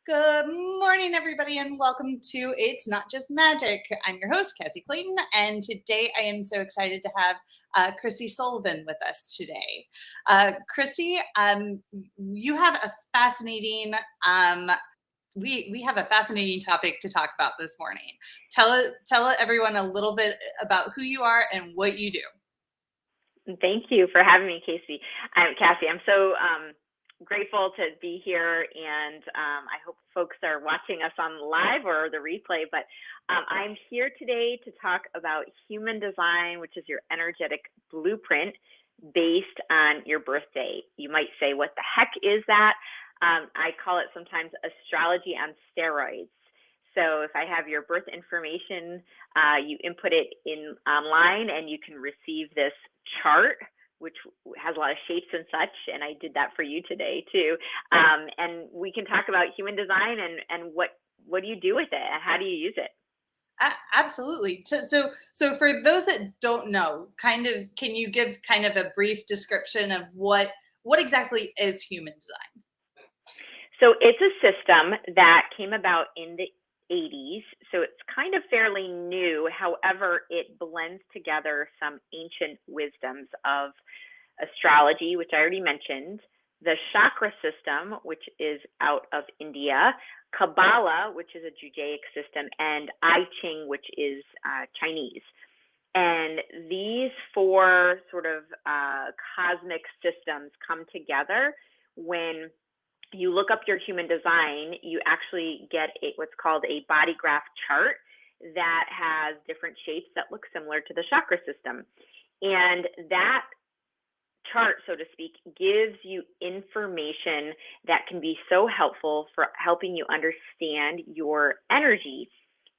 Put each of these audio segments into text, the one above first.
Good morning, everybody, and welcome to It's Not Just Magic. I'm your host, Cassie Clayton, and today I am so excited to have Kristi Sullivan with us today. Kristi, you have a fascinating, we have a fascinating topic to talk about this morning. Tell everyone a little bit about who you are and what you do. Thank you for having me, Cassie. Cassie. I'm so grateful to be here, and I hope folks are watching us on live or the replay. But I'm here today to talk about human design, which is your energetic blueprint based on your birthday. You might say, what the heck is that? I call it sometimes astrology on steroids. So if I have your birth information, you input it in online and you can receive this chart, which has a lot of shapes and such. And I did that for you today too. And we can talk about human design and what do you do with it and how do you use it? Absolutely. So for those that don't know, can you give kind of a brief description of what exactly is human design? So it's a system that came about in the 80s, so it's kind of fairly new. However, it blends together some ancient wisdoms of astrology, which I already mentioned, the chakra system, which is out of India, Kabbalah, which is a Judaic system, and I Ching, which is Chinese. And these four sort of cosmic systems come together when you look up your human design. You actually get what's called a body graph chart that has different shapes that look similar to the chakra system. And that chart, so to speak, gives you information that can be so helpful for helping you understand your energy.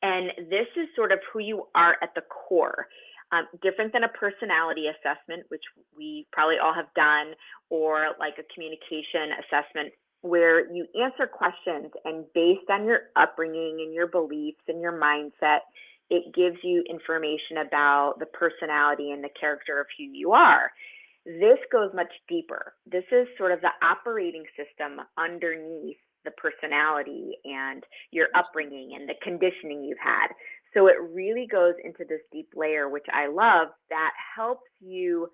And this is sort of who you are at the core. Different than a personality assessment, which we probably all have done, or like a communication assessment, where you answer questions and based on your upbringing and your beliefs and your mindset, it gives you information about the personality and the character of who you are. This goes much deeper. This is sort of the operating system underneath the personality and your upbringing and the conditioning you've had. So it really goes into this deep layer, which I love, that helps you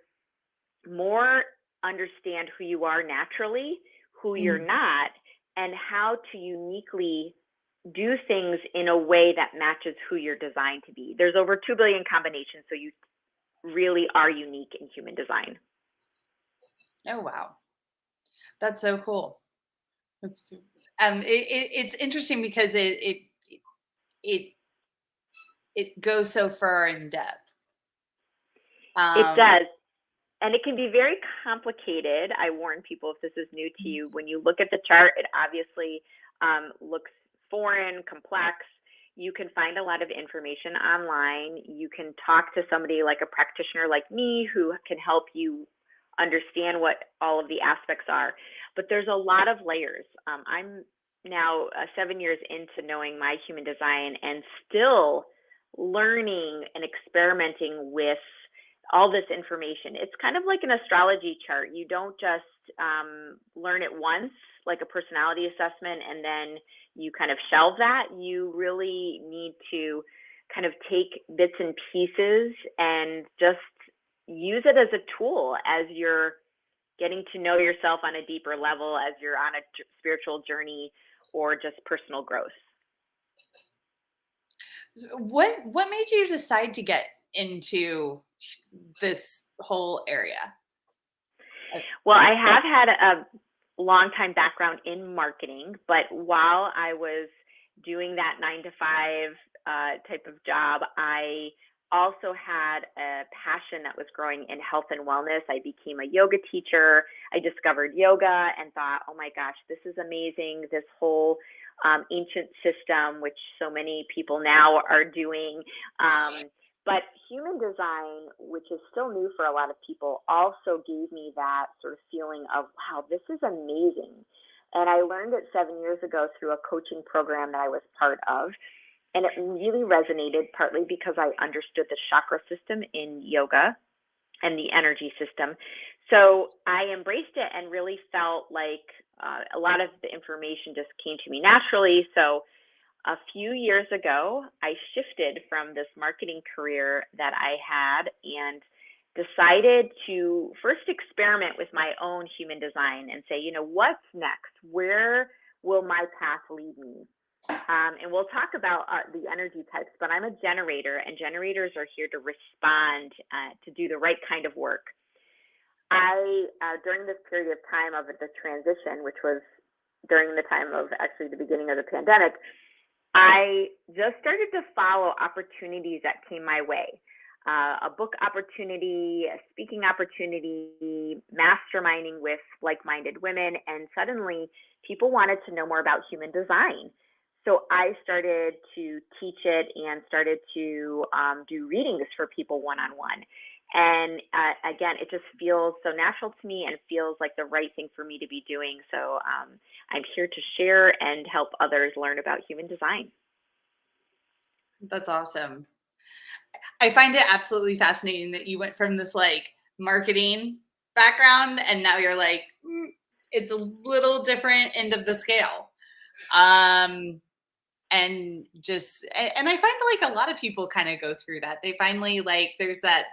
more understand who you are naturally, who you're not, and how to uniquely do things in a way that matches who you're designed to be. There's over 2 billion combinations, so you really are unique in human design. Oh, wow. That's so cool. It's interesting because it goes so far in depth. It does. And it can be very complicated. I warn people, if this is new to you, when you look at the chart, it obviously looks foreign, complex. You can find a lot of information online. You can talk to somebody like a practitioner like me who can help you understand what all of the aspects are. But there's a lot of layers. I'm now 7 years into knowing my human design and still learning and experimenting with all this information. It's kind of like an astrology chart. You don't just learn it once, like a personality assessment, and then you kind of shelve that. You really need to kind of take bits and pieces and just use it as a tool as you're getting to know yourself on a deeper level, as you're on a spiritual journey or just personal growth. What made you decide to get into this whole area? Well, I have had a long time background in marketing, but while I was doing that 9-to-5 type of job, I also had a passion that was growing in health and wellness. I became a yoga teacher. I discovered yoga and thought, oh my gosh, this is amazing. This whole ancient system, which so many people now are doing. But human design, which is still new for a lot of people, also gave me that sort of feeling of, wow, this is amazing. And I learned it 7 years ago through a coaching program that I was part of. And it really resonated, partly because I understood the chakra system in yoga and the energy system. So I embraced it and really felt like a lot of the information just came to me naturally. So a few years ago, I shifted from this marketing career that I had and decided to first experiment with my own human design and say, what's next? Where will my path lead me? And we'll talk about the energy types, but I'm a generator, and generators are here to respond, to do the right kind of work. During this period of time of the transition, which was during the time of actually the beginning of the pandemic, I just started to follow opportunities that came my way. A book opportunity, a speaking opportunity, masterminding with like-minded women, and suddenly people wanted to know more about human design. So I started to teach it and started to do readings for people one-on-one. And again, it just feels so natural to me and feels like the right thing for me to be doing. So I'm here to share and help others learn about human design. That's awesome. I find it absolutely fascinating that you went from this like marketing background and now you're like, it's a little different end of the scale. And I find like a lot of people kind of go through that. They finally like, there's that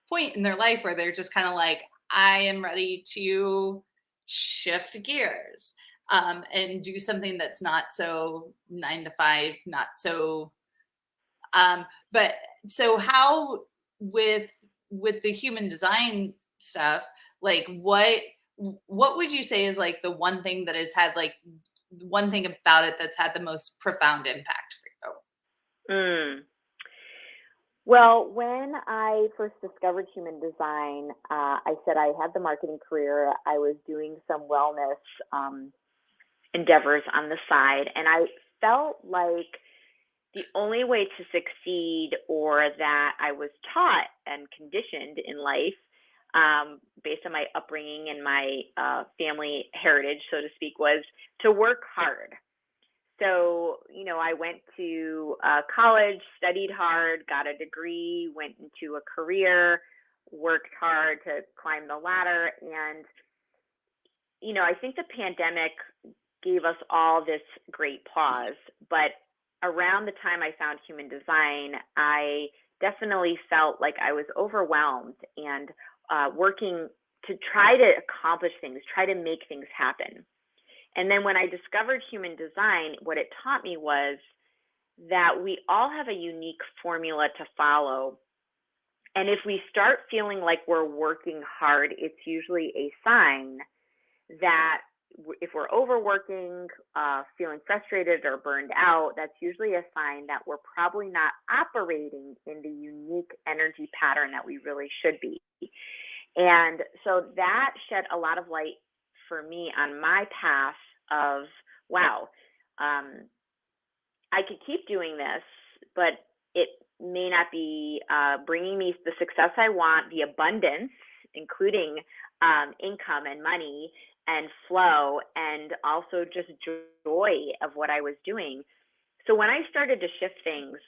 point in their life where they're just kind of like, I am ready to shift gears, and do something that's not so 9 to 5, not so, but so how with the human design stuff, like what would you say is like the one thing that has had like one thing about it that's had the most profound impact for you? Well, when I first discovered human design, I said I had the marketing career. I was doing some wellness endeavors on the side, and I felt like the only way to succeed, or that I was taught and conditioned in life, based on my upbringing and my family heritage, so to speak, was to work hard. So, I went to college, studied hard, got a degree, went into a career, worked hard to climb the ladder. And, I think the pandemic gave us all this great pause. But around the time I found human design, I definitely felt like I was overwhelmed and working to try to accomplish things, try to make things happen. And then when I discovered human design, what it taught me was that we all have a unique formula to follow. And if we start feeling like we're working hard, it's usually a sign that if we're overworking, feeling frustrated or burned out, that's usually a sign that we're probably not operating in the unique energy pattern that we really should be. And so that shed a lot of light for me on my path of, wow, I could keep doing this, but it may not be bringing me the success I want, the abundance, including income and money and flow, and also just joy of what I was doing. So when I started to shift things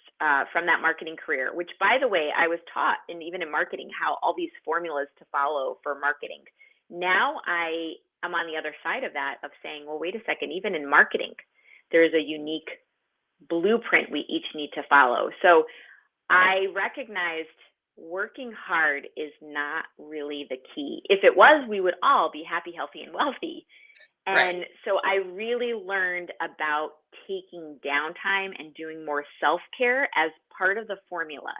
from that marketing career, which, by the way, I was taught, and even in marketing, how all these formulas to follow for marketing. Now I'm on the other side of that, of saying, well, wait a second, even in marketing, there's a unique blueprint we each need to follow. So I recognized working hard is not really the key. If it was, we would all be happy, healthy, and wealthy. And so I really learned about taking downtime and doing more self-care as part of the formula.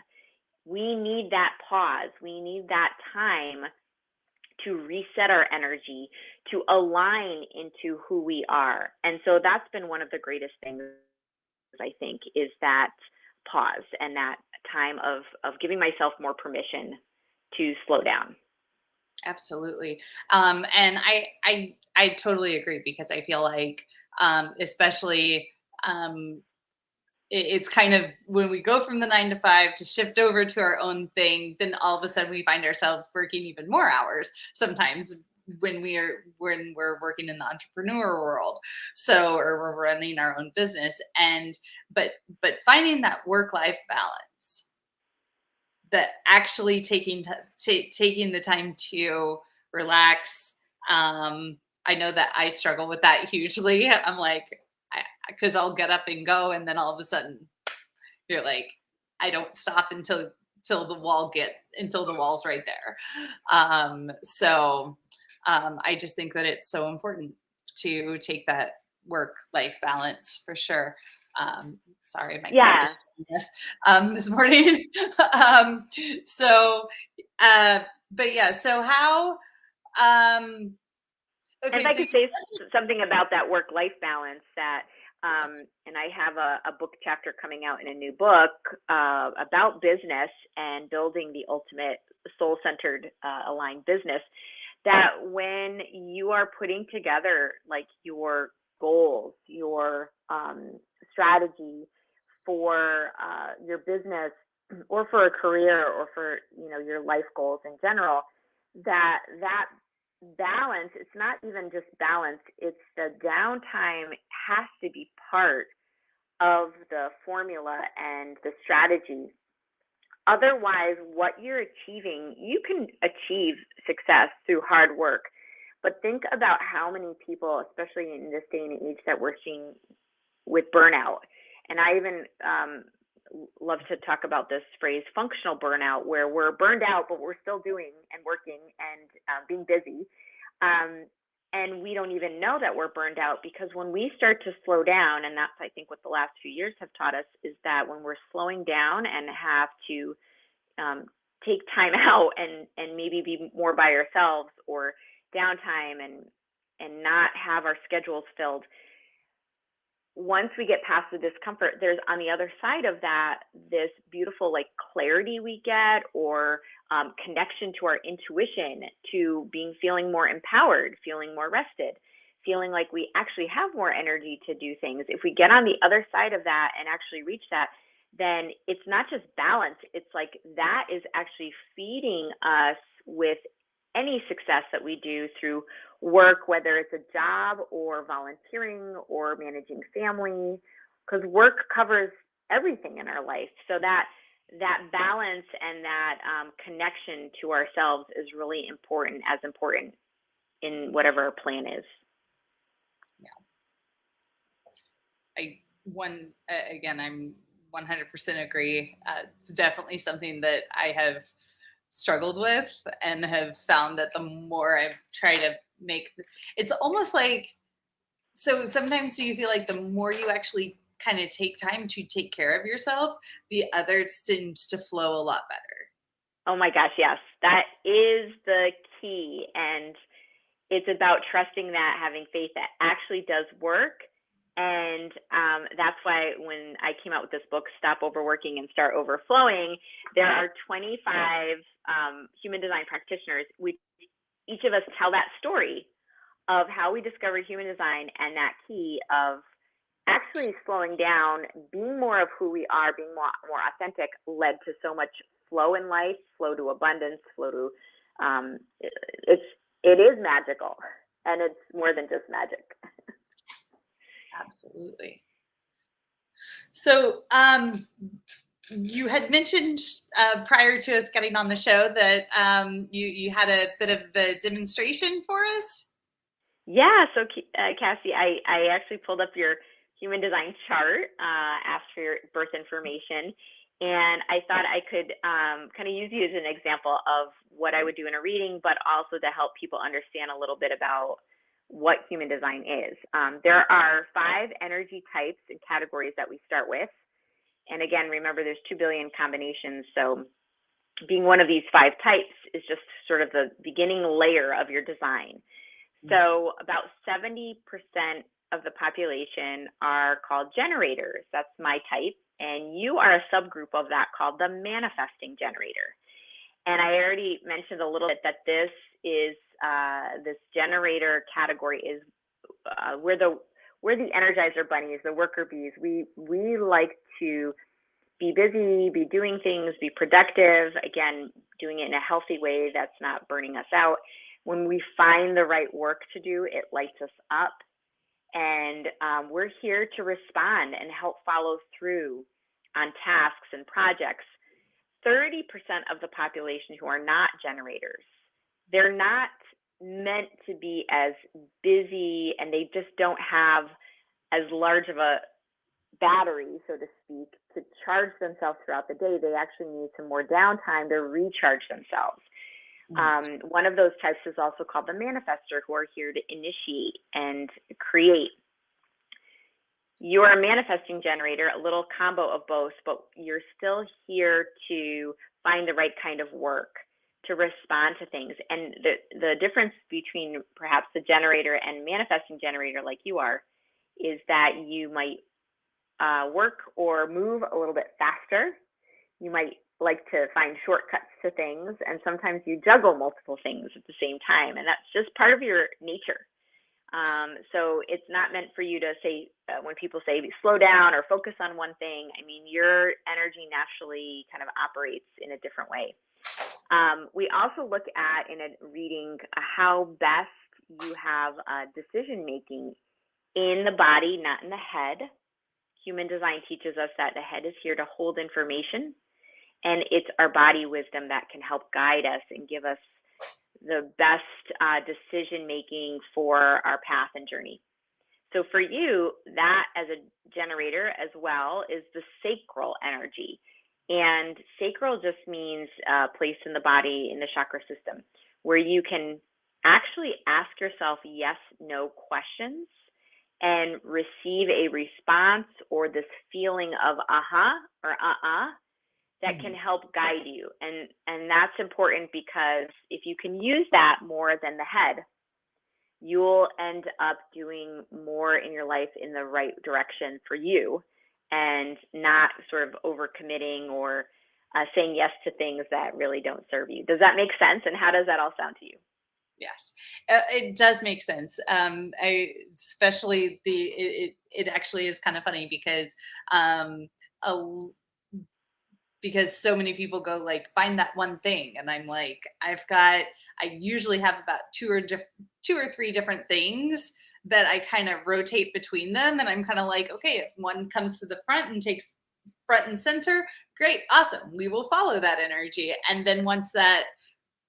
We need that pause. We need that time to reset our energy, to align into who we are. And so that's been one of the greatest things, I think, is that pause and that time of giving myself more permission to slow down. Absolutely. And I totally agree, because I feel like, especially, it's kind of when we go from the 9 to 5 to shift over to our own thing, then all of a sudden we find ourselves working even more hours sometimes when we're working in the entrepreneur world. So, or we're running our own business, and but finding that work-life balance, that actually taking the time to relax, I know that I struggle with that hugely. I'm like, because I'll get up and go, and then all of a sudden you're like, I don't stop until the wall's right there. I just think that it's so important to take that work-life balance for sure. Sorry, my cat Yeah. is showing this this morning. um, so, uh, but yeah, so how, um, And if okay, I so could say something about that work-life balance, that, and I have a book chapter coming out in a new book about business and building the ultimate soul-centered, aligned business, that when you are putting together like your goals, your strategy for your business or for a career or for, you know, your life goals in general, that balance, it's not even just balance, it's the downtime has to be part of the formula and the strategy. Otherwise, what you're achieving, you can achieve success through hard work, but think about how many people, especially in this day and age, that we're seeing with burnout. And I even love to talk about this phrase, functional burnout, where we're burned out, but we're still doing and working and being busy. And we don't even know that we're burned out, because when we start to slow down, and that's, I think, what the last few years have taught us, is that when we're slowing down and have to take time out and maybe be more by ourselves, or downtime, and not have our schedules filled, once we get past the discomfort, there's on the other side of that this beautiful like clarity we get, or connection to our intuition, to feeling more empowered, feeling more rested, feeling like we actually have more energy to do things. If we get on the other side of that and actually reach that, then it's not just balance. It's like that is actually feeding us with any success that we do through work, whether it's a job or volunteering or managing family, because work covers everything in our life. So that balance and that connection to ourselves is really important, as important in whatever our plan is. Again, I'm 100% agree. It's definitely something that I have struggled with, and have found that the more I try to it's almost like, so sometimes do you feel like the more you actually kind of take time to take care of yourself, the other seems to flow a lot better? Oh my gosh, yes. That is the key. And it's about trusting that, having faith that actually does work. And that's why when I came out with this book, Stop Overworking and Start Overflowing, there are 25 human design practitioners. Each of us tell that story of how we discovered human design, and that key of actually slowing down, being more of who we are, being more authentic, led to so much flow in life, flow to abundance, flow to it is magical, and it's more than just magic. Absolutely. So, you had mentioned prior to us getting on the show that you had a bit of a demonstration for us. Yeah. So, Cassie, I actually pulled up your human design chart, asked for your birth information, and I thought I could kind of use you as an example of what I would do in a reading, but also to help people understand a little bit about what human design is. There are 5 energy types and categories that we start with. And again, remember, there's 2 billion combinations. So being one of these 5 types is just sort of the beginning layer of your design. So about 70% of the population are called generators. That's my type. And you are a subgroup of that called the manifesting generator. And I already mentioned a little bit that this is this generator category is we're the energizer bunnies, the worker bees. We like to be busy, be doing things, be productive. Again, doing it in a healthy way that's not burning us out. When we find the right work to do, it lights us up. And we're here to respond and help follow through on tasks and projects. 30% of the population who are not generators, they're not meant to be as busy, and they just don't have as large of a battery, so to speak, to charge themselves throughout the day. They actually need some more downtime to recharge themselves. One of those types is also called the manifestor, who are here to initiate and create. You're a manifesting generator, a little combo of both, but you're still here to find the right kind of work, to respond to things. And the difference between perhaps the generator and manifesting generator like you are is that you might work or move a little bit faster. You might like to find shortcuts to things, and sometimes you juggle multiple things at the same time, and that's just part of your nature. So it's not meant for you to say, when people say slow down or focus on one thing, I mean, your energy naturally kind of operates in a different way. We also look at in a reading how best you have decision making in the body, not in the head. Human design teaches us that the head is here to hold information, and it's our body wisdom that can help guide us and give us the best decision making for our path and journey. So for you, that as a generator as well is the sacral energy. And sacral just means place in the body, in the chakra system, where you can actually ask yourself yes, no questions and receive a response or this feeling of or that can help guide you. And that's important, because if you can use that more than the head, you'll end up doing more in your life in the right direction for you, and not sort of overcommitting or saying yes to things that really don't serve you. Does that make sense? And how does that all sound to you? Yes, it does make sense. Especially it actually is kind of funny because a because so many people go like, find that one thing, and I'm like, I usually have about two or three different things that I kind of rotate between them, and I'm kind of like, okay, if one comes to the front and takes front and center, great, awesome, we will follow that energy. And then once that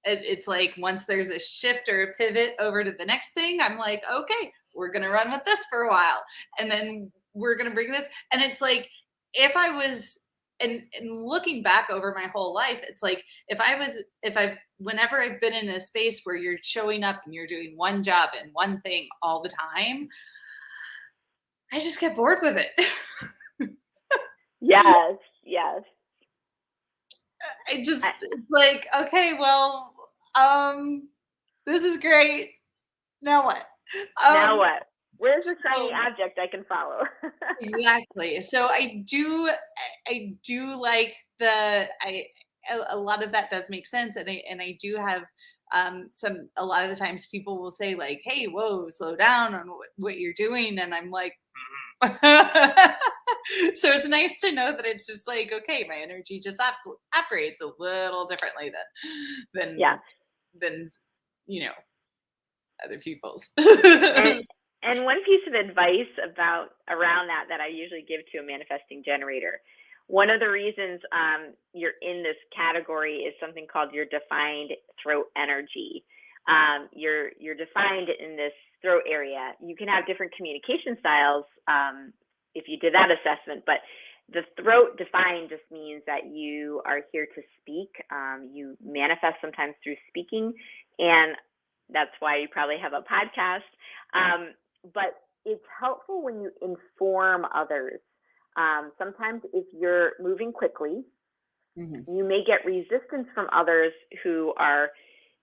it's like, once there's a shift or a pivot over to the next thing, I'm like, okay, we're gonna run with this for a while, and then we're gonna bring this. And it's like, if I was and looking back over my whole life, it's like, whenever I've been in a space where you're showing up and you're doing one job and one thing all the time, I just get bored with it. Yes. It's like, okay, well, this is great. Now what? Now what? Where's the shiny object I can follow? Exactly. So I do like a lot of that does make sense. And I do have a lot of the times people will say like, hey, whoa, slow down on what you're doing. And I'm like, so it's nice to know that it's just like, okay, my energy just operates a little differently than other people's. And one piece of advice around that I usually give to a manifesting generator, one of the reasons you're in this category is something called your defined throat energy. You're defined in this throat area. You can have different communication styles if you did that assessment, but the throat defined just means that you are here to speak. You manifest sometimes through speaking, and that's why you probably have a podcast. But it's helpful when you inform others. Sometimes if you're moving quickly, you may get resistance from others who are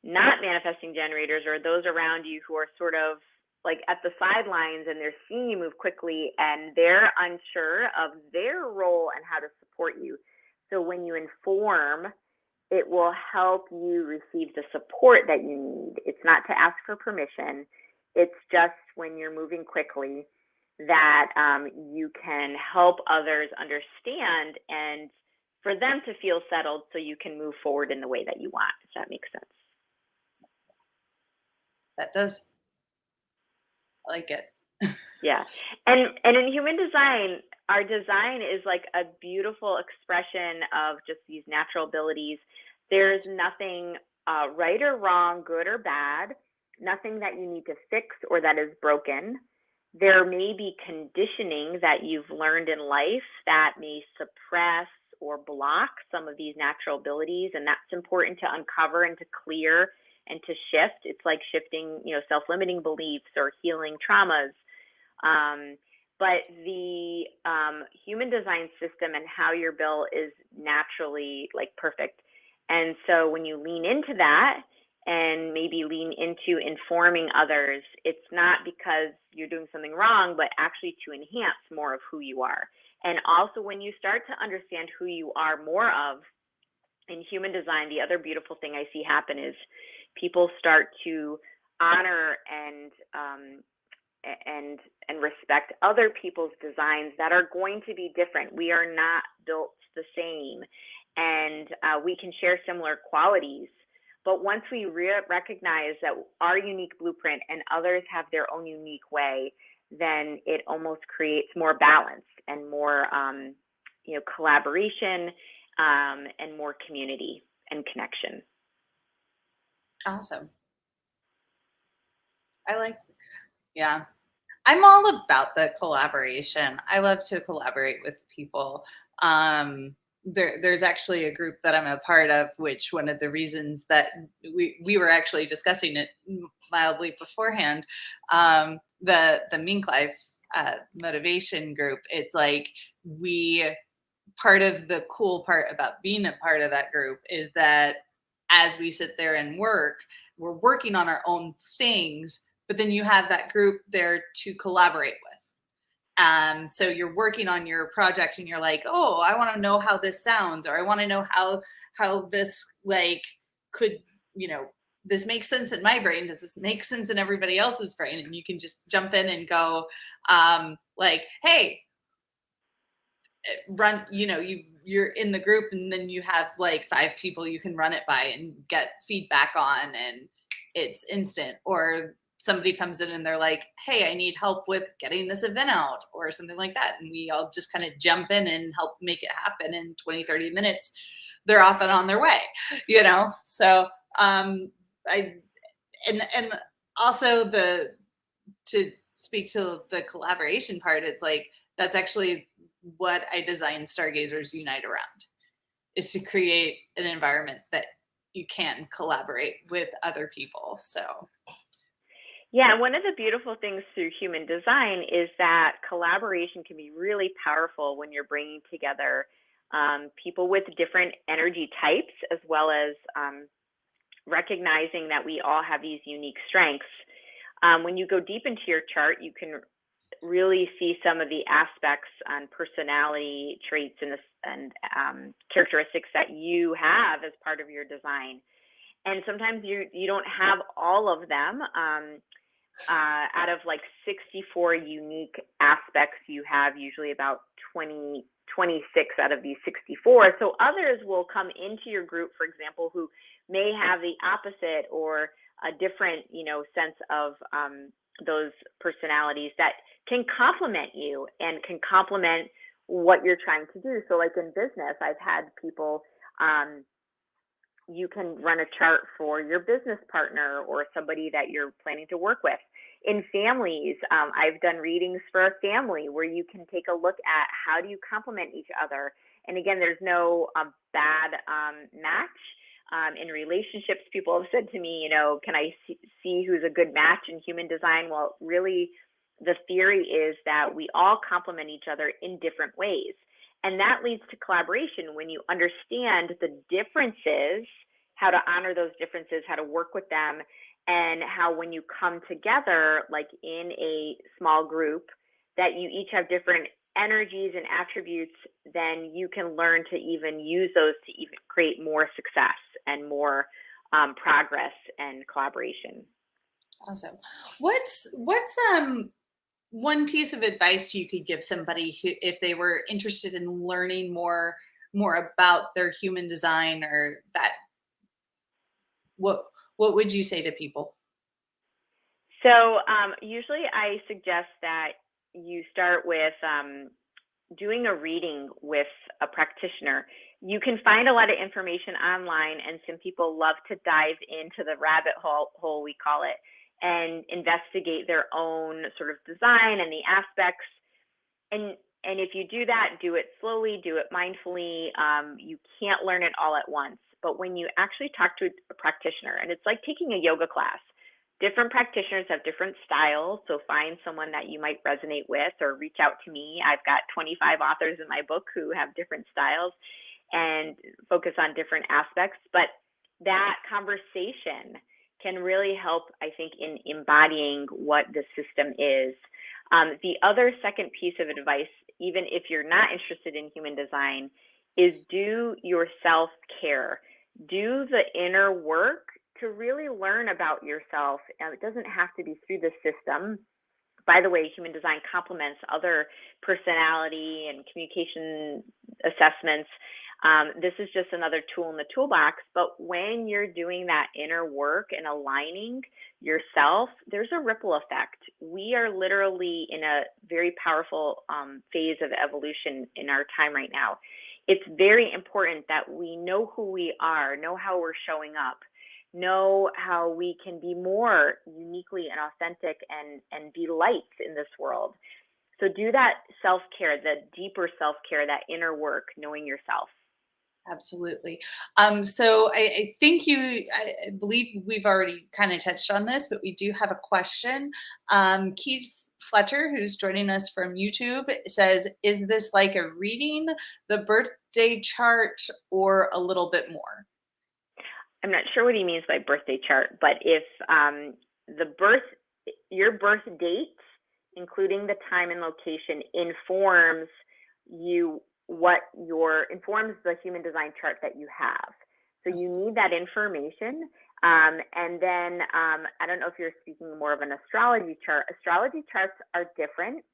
not manifesting generators, or those around you who are sort of like at the sidelines, and they're seeing you move quickly and they're unsure of their role and how to support you. So when you inform, it will help you receive the support that you need. It's not to ask for permission. It's just when you're moving quickly that you can help others understand and for them to feel settled so you can move forward in the way that you want. Does that make sense? That does. I like it. Yeah. And in human design, our design is like a beautiful expression of just these natural abilities. There's nothing right or wrong, good or bad. nothing that you need to fix or that is broken. There may be conditioning that you've learned in life that may suppress or block some of these natural abilities, and that's important to uncover and to clear and to shift. It's like shifting, self-limiting beliefs or healing traumas. But the human design system and how you're built is naturally like perfect. And so when you lean into that and maybe lean into informing others, it's not because you're doing something wrong, but actually to enhance more of who you are. And also when you start to understand who you are more of in human design, the other beautiful thing I see happen is people start to honor and respect other people's designs that are going to be different. We are not built the same, and we can share similar qualities. But once we recognize that our unique blueprint and others have their own unique way, then it almost creates more balance and more, collaboration and more community and connection. Awesome. Yeah. I'm all about the collaboration. I love to collaborate with people. There's actually a group that I'm a part of, which one of the reasons that we were actually discussing it mildly beforehand, the Mink Life motivation group. It's like part of the cool part about being a part of that group is that as we sit there and work, we're working on our own things, but then you have that group there to collaborate with. So you're working on your project and you're like, oh, I want to know how this sounds, or I want to know how this could, this makes sense in my brain. Does this make sense in everybody else's brain? And you can just jump in and go, hey, run, you're in the group, and then you have 5 people you can run it by and get feedback on, and it's instant. Or somebody comes in and they're like, hey, I need help with getting this event out or something like that. And we all just kind of jump in and help make it happen. In 20-30 minutes, they're off and on their way, So also to speak to the collaboration part, it's like, that's actually what I designed Stargazers Unite around, is to create an environment that you can collaborate with other people. So yeah, one of the beautiful things through human design is that collaboration can be really powerful when you're bringing together people with different energy types, as well as recognizing that we all have these unique strengths. When you go deep into your chart, you can really see some of the aspects and personality traits and characteristics that you have as part of your design. And sometimes you don't have all of them. Out of 64 unique aspects, you have usually about 26 out of these 64. So others will come into your group, for example, who may have the opposite or a different, sense of those personalities that can complement you and can complement what you're trying to do. So in business, I've had people, you can run a chart for your business partner or somebody that you're planning to work with. In families, I've done readings for a family where you can take a look at how do you complement each other. And again, there's no bad match. In relationships, people have said to me, can I see who's a good match in human design? Well, really, the theory is that we all complement each other in different ways. And that leads to collaboration when you understand the differences, how to honor those differences, how to work with them, and how when you come together, in a small group, that you each have different energies and attributes, then you can learn to even use those to even create more success and more progress and collaboration. Awesome. What's one piece of advice you could give somebody who, if they were interested in learning more about their human design, or that, what would you say to people? So usually I suggest that you start with doing a reading with a practitioner. You can find a lot of information online, and some people love to dive into the rabbit hole, we call it, and investigate their own sort of design and the aspects. And if you do that, do it slowly, do it mindfully. You can't learn it all at once. But when you actually talk to a practitioner, and it's like taking a yoga class, different practitioners have different styles. So find someone that you might resonate with, or reach out to me. I've got 25 authors in my book who have different styles and focus on different aspects. But that conversation can really help, I think, in embodying what the system is. The other second piece of advice, even if you're not interested in human design, is do your self-care. Do the inner work to really learn about yourself. It doesn't have to be through the system. By the way, human design complements other personality and communication assessments. This is just another tool in the toolbox. But when you're doing that inner work and aligning yourself, there's a ripple effect. We are literally in a very powerful phase of evolution in our time right now. It's very important that we know who we are, know how we're showing up, know how we can be more uniquely and authentic and be lights in this world. So do that self-care, the deeper self-care, that inner work, knowing yourself. Absolutely. So I think I believe we've already kind of touched on this, but we do have a question. Keith Fletcher, who's joining us from YouTube, says, is this like a reading, the birthday chart, or a little bit more? I'm not sure what he means by birthday chart, but if your birth date, including the time and location, informs informs the human design chart that you have. So you need that information. And then I don't know if you're speaking more of an astrology chart. Astrology charts are different.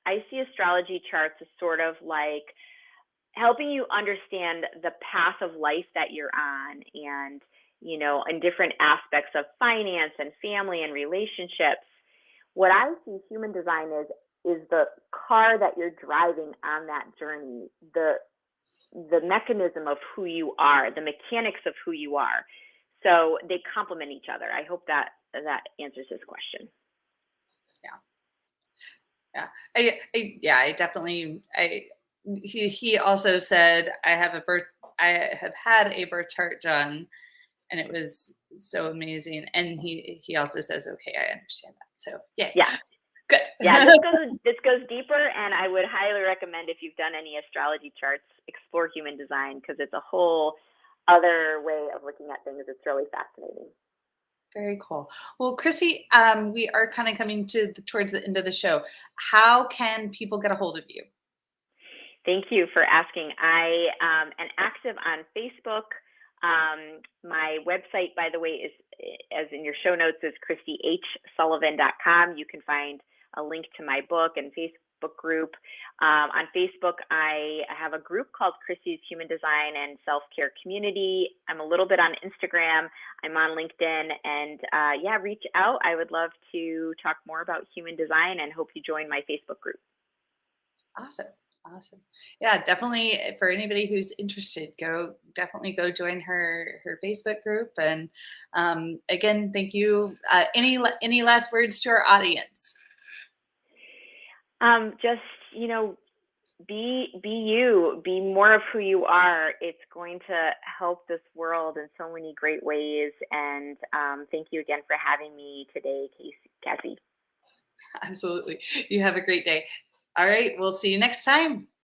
I see astrology charts as sort of like helping you understand the path of life that you're on, and in different aspects of finance and family and relationships. What I see human design is the car that you're driving on that journey, the mechanism of who you are, the mechanics of who you are. So they complement each other. I hope that answers his question. I definitely. He also said, I have had a birth chart done, and it was so amazing. And he also says, okay, I understand that. So yeah. Good. Yeah, this goes deeper, and I would highly recommend, if you've done any astrology charts, explore human design, because it's a whole other way of looking at things. It's really fascinating. Very cool. Well, Kristi, we are kind of coming towards the end of the show. How can people get a hold of you? Thank you for asking. I am active on Facebook. My website, by the way, is, as in your show notes, is KristiHSullivan.com. You can find a link to my book and Facebook group. On Facebook, I have a group called Kristi's Human Design and Self-Care Community. I'm a little bit on Instagram. I'm on LinkedIn, and reach out. I would love to talk more about human design, and hope you join my Facebook group. Awesome. Yeah, definitely. For anybody who's interested, definitely go join her Facebook group. And again, thank you. Any last words to our audience? Just, be you, be more of who you are. It's going to help this world in so many great ways. And thank you again for having me today, Cassie. Absolutely. You have a great day. All right. We'll see you next time.